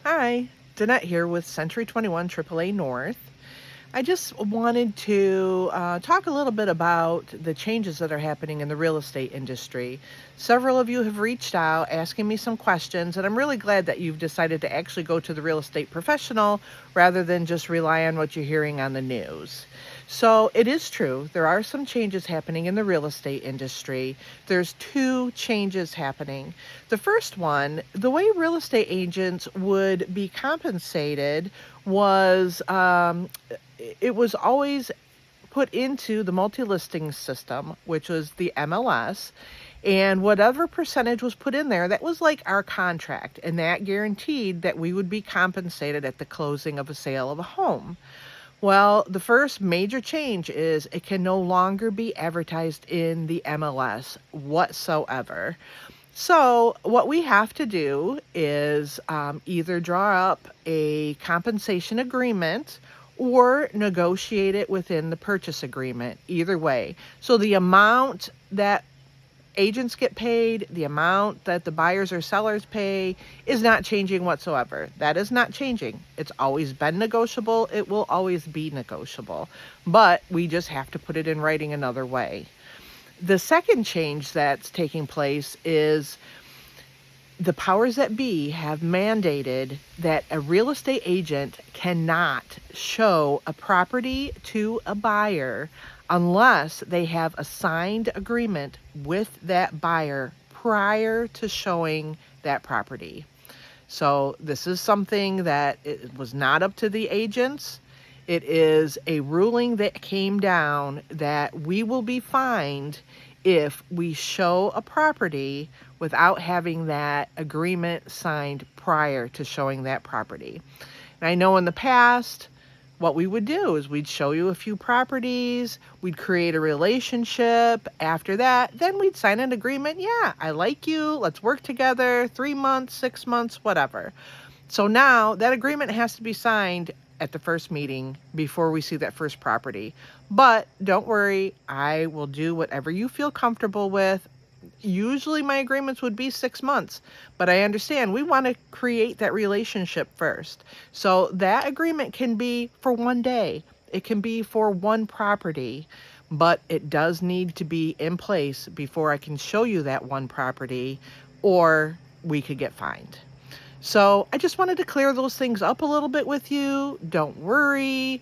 Hi, Danette here with Century 21 AAA North. I just wanted to talk a little bit about the changes that are happening in the real estate industry. Several of you have reached out asking me some questions, and I'm really glad that you've decided to actually go to the real estate professional rather than just rely on what you're hearing on the news. So it is true, there are some changes happening in the real estate industry. There's two changes happening. The first one, the way real estate agents would be compensated was it was always put into the multi-listing system, which was the MLS, and whatever percentage was put in there, that was like our contract, and that guaranteed that we would be compensated at the closing of a sale of a home. Well, the first major change is it can no longer be advertised in the MLS whatsoever. So, what we have to do is either draw up a compensation agreement or negotiate it within the purchase agreement, either way. So, the amount that agents get paid, the amount that the buyers or sellers pay is not changing whatsoever. That is not changing. It's always been negotiable, it will always be negotiable, but we just have to put it in writing another way. The second change that's taking place is the powers that be have mandated that a real estate agent cannot show a property to a buyer unless they have a signed agreement with that buyer prior to showing that property. So this is something that it was not up to the agents. It is a ruling that came down that we will be fined if we show a property without having that agreement signed prior to showing that property. And I know in the past, what we would do is we'd show you a few properties, we'd create a relationship. After that, then we'd sign an agreement. Yeah, I like you, let's work together, 3 months, 6 months, whatever. So now that agreement has to be signed at the first meeting before we see that first property. But don't worry, I will do whatever you feel comfortable with. Usually my agreements would be 6 months, but I understand we want to create that relationship first. So that agreement can be for one day, it can be for one property, but it does need to be in place before I can show you that one property, or we could get fined. So I just wanted to clear those things up a little bit with you. Don't worry.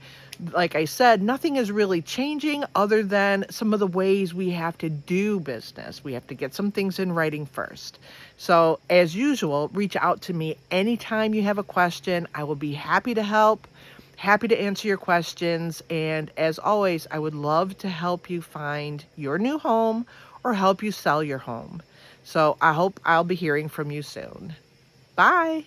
Like I said, nothing is really changing other than some of the ways we have to do business. We have to get some things in writing first. So as usual, reach out to me anytime you have a question. I will be happy to help, happy to answer your questions. And as always, I would love to help you find your new home or help you sell your home. So I hope I'll be hearing from you soon. Bye.